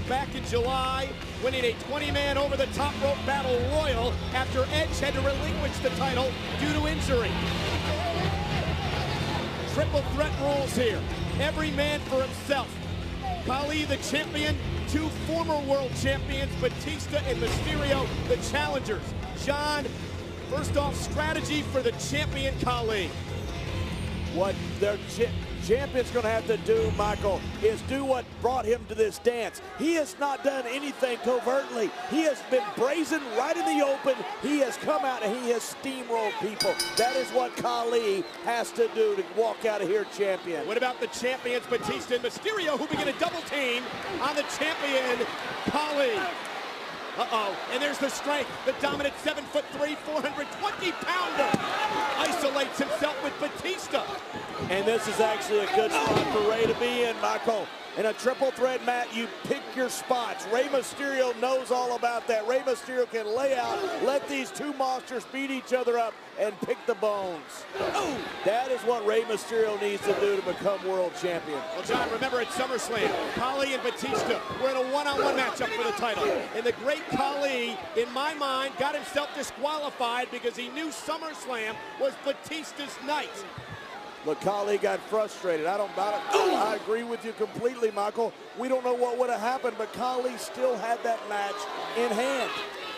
back in July, winning a 20-man over-the-top rope battle royal after Edge had to relinquish the title due to injury. Triple threat rules here. Every man for himself. Khali, the champion, two former world champions, Batista and Mysterio, the challengers. John, first off, strategy for the champion Khali. What their champion's going to have to do, Michael, is do what brought him to this dance. He has not done anything covertly. He has been brazen right in the open. He has come out and he has steamrolled people. That is what Khali has to do to walk out of here champion. What about the champions Batista and Mysterio, who begin a double team on the champion Khali? And there's the strength. The dominant 7'3", 420-pounder isolates himself with Batista. And this is actually a good spot for Rey to be in, Michael. In a triple threat match, you pick your spots. Rey Mysterio knows all about that. Rey Mysterio can lay out, let these two monsters beat each other up, and pick the bones. That is what Rey Mysterio needs to do to become world champion. Well, John, remember at SummerSlam, Khali and Batista were in a one-on-one matchup for the title. And the great Khali, in my mind, got himself disqualified because he knew SummerSlam was Batista's night. Look, Khali got frustrated. I agree with you completely, Michael. We don't know what would have happened, but Khali still had that match in hand.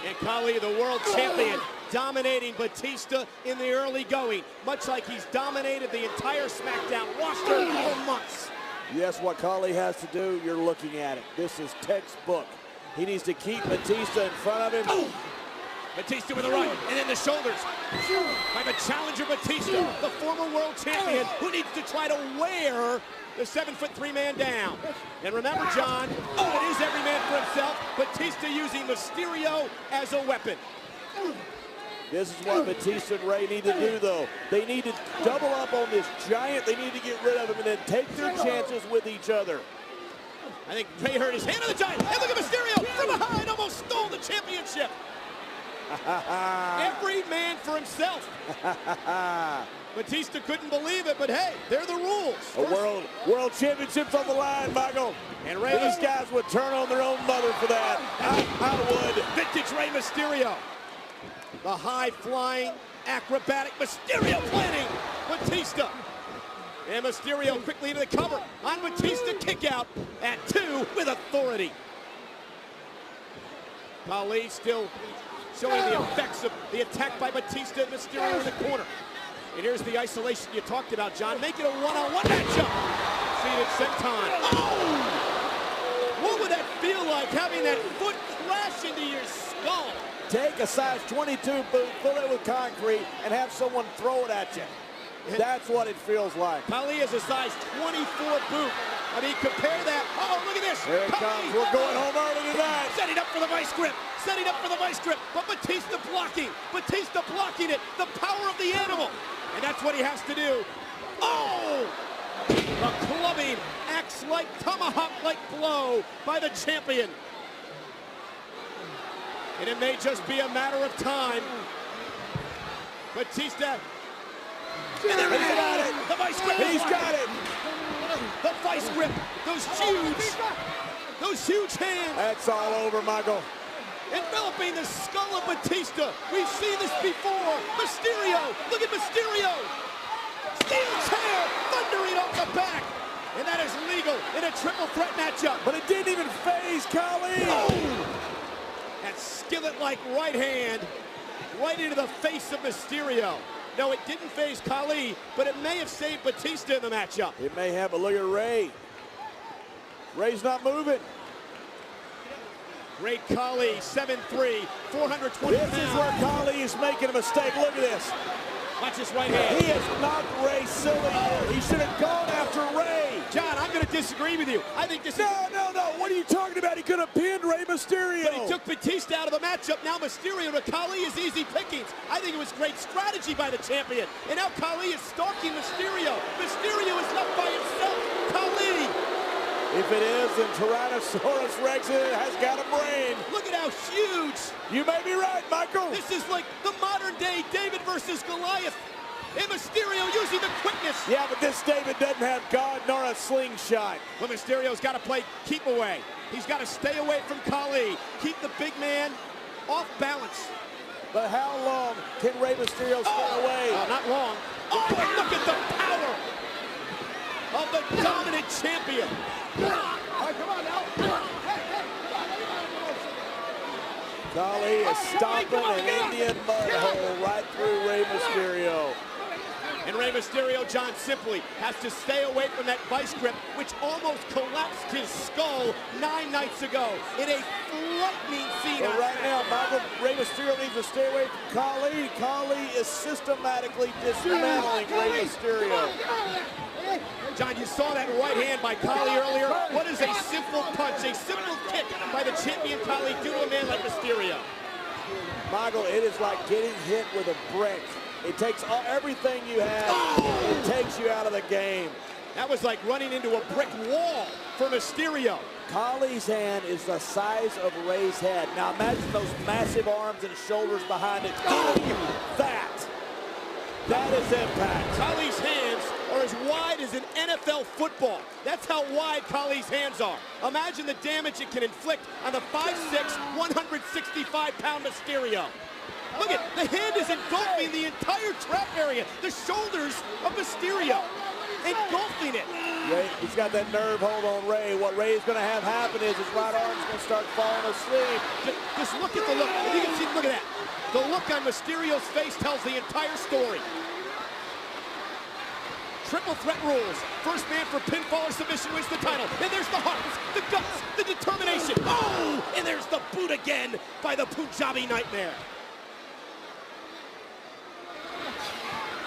And Khali, the world champion, dominating Batista in the early going, much like he's dominated the entire SmackDown roster for months. Yes, what Khali has to do, you're looking at it. This is textbook. He needs to keep Batista in front of him. Batista with a right, and then the shoulders by the challenger Batista, the former world champion, who needs to try to wear the 7'3" man down. And remember, John, it is every man for himself. Batista using Mysterio as a weapon. This is what Batista and Rey need to do, though. They need to double up on this giant. They need to get rid of him and then take their chances with each other. I think Rey hurt his hand on the giant. And look at Mysterio from behind, almost stole the championship. Every man for himself. Batista couldn't believe it, but hey, they're the rules. A world championship's on the line, Michael. And Rey, these guys would turn on their own mother for that. I would. Vintage Rey Mysterio. The high-flying, acrobatic Mysterio planning Batista. And Mysterio quickly into the cover on Batista, kick out at 2 with authority. Khali still showing the effects of the attack by Batista and Mysterio in the corner. And here's the isolation you talked about, John. Make it a one-on-one matchup. Seated senton. Oh! What would that feel like, having that foot crash into your skull? Take a size 22 boot, fill it with concrete, and have someone throw it at you. That's what it feels like. Khali has a size 24 boot. I mean, compare that. Oh, look at this. Here it comes. We're going home early tonight. Setting up for the vice grip. Setting up for the vice grip. But Batista blocking. Batista blocking it. The power of the animal. And that's what he has to do. Oh! A clubbing, axe-like, tomahawk-like blow by the champion. And it may just be a matter of time. Batista. And there he got it. The vice grip. He's got it. The vice grip. Those huge hands. That's all over, Michael. Enveloping the skull of Batista. We've seen this before. Mysterio. Look at Mysterio. Steel chair thundering off the back. And that is legal in a triple threat matchup. But it didn't even phase Khali. Oh! That skillet-like right hand right into the face of Mysterio. No, it didn't phase Khali, but it may have saved Batista in the matchup. It may have, but look at Rey. Rey's not moving. Great Khali, 7'3", 420 pounds. This is where Khali is making a mistake. Look at this. Watch his right hand. He has knocked Rey silly here. He should have gone after Rey. John, I'm going to disagree with you. I think this is... No. What are you talking about? He could have pinned Rey Mysterio. But he took Batista out of the matchup. Now Mysterio to Khali is easy pickings. I think it was great strategy by the champion. And now Khali is stalking Mysterio. Mysterio is left by himself. Khali. If it is, then Tyrannosaurus Rex has got a brain. Look at how huge. You may be right, Michael. This is like the modern day David versus Goliath. And Mysterio using the quickness. Yeah, but this David doesn't have God nor a slingshot. But Mysterio's got to play keep away. He's got to stay away from Khali. Keep the big man off balance. But how long can Rey Mysterio stay away? Not long. Oh, and look at the power of the dominant champion. All right, come on now. Khali is stomping an Indian mud hole right through Rey Mysterio. And Rey Mysterio, John, simply has to stay away from that vice grip, which almost collapsed his skull 9 nights ago in a frightening scene. But right now, Michael, Rey Mysterio needs to stay away from Khali. Khali is systematically dismantling Rey Mysterio. John, you saw that right hand by Khali earlier. What is a simple punch, a simple kick by the champion Khali do to a man like Mysterio? Michael, it is like getting hit with a brick. It takes everything you have. It takes you out of the game. That was like running into a brick wall for Mysterio. Khali's hand is the size of Rey's head. Now imagine those massive arms and shoulders behind it. That is impact. Khali's hands are as wide as an NFL football. That's how wide Khali's hands are. Imagine the damage it can inflict on the 5'6", 165-pound Mysterio. Look at, the hand is engulfing the entire trap area, the shoulders of Mysterio, engulfing it. Rey, he's got that nerve hold on Rey. What Rey is going to have happen is his right arm's going to start falling asleep. Just look at the look. If you can see, look at that. The look on Mysterio's face tells the entire story. Triple threat rules. First man for pinfall or submission wins the title. And there's the heart, the guts, the determination. Oh, and there's the boot again by the Punjabi Nightmare.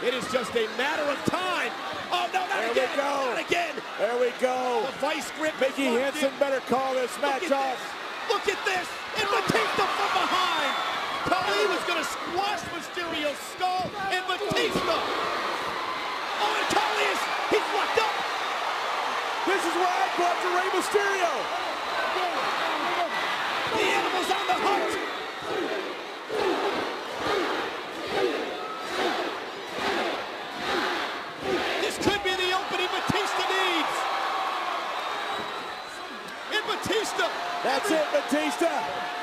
It is just a matter of time. Oh, no, not again. Not again. There we go. The vice grip. Mickey Henson better call this match off. Look at this. And Batista from behind. Khali was going to squash Mysterio's skull. And Batista. Oh, and Khali he's locked up. This is where I go after Rey Mysterio. The animal's on the hunt. This could be the opening Batista needs. And Batista. That's it, Batista.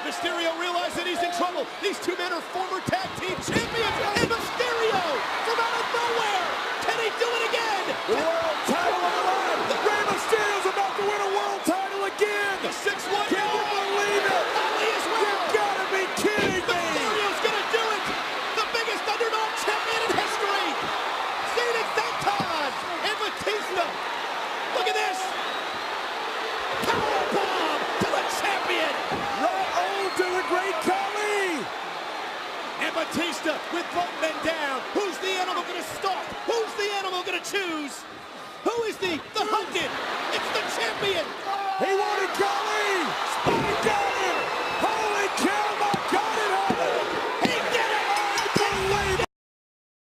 Mysterio realizes he's in trouble. These two men are former tag team champions. And Mysterio from out of nowhere. Can he do it again? The world title on the line. Rey Mysterio's about to win a world title again. The 6'1". Can you believe it? Khali as well. You've got to be kidding me. Mysterio's going to do it. The biggest underdog champion in history. Zenith Santon and Batista. Look at this. Powerbomb to the champion. Right on to the great Khali. And Batista with both men down. Who's the animal going to stalk? Who's the animal going to choose? Who is the hunted? It's the champion. He wanted Khali. Spike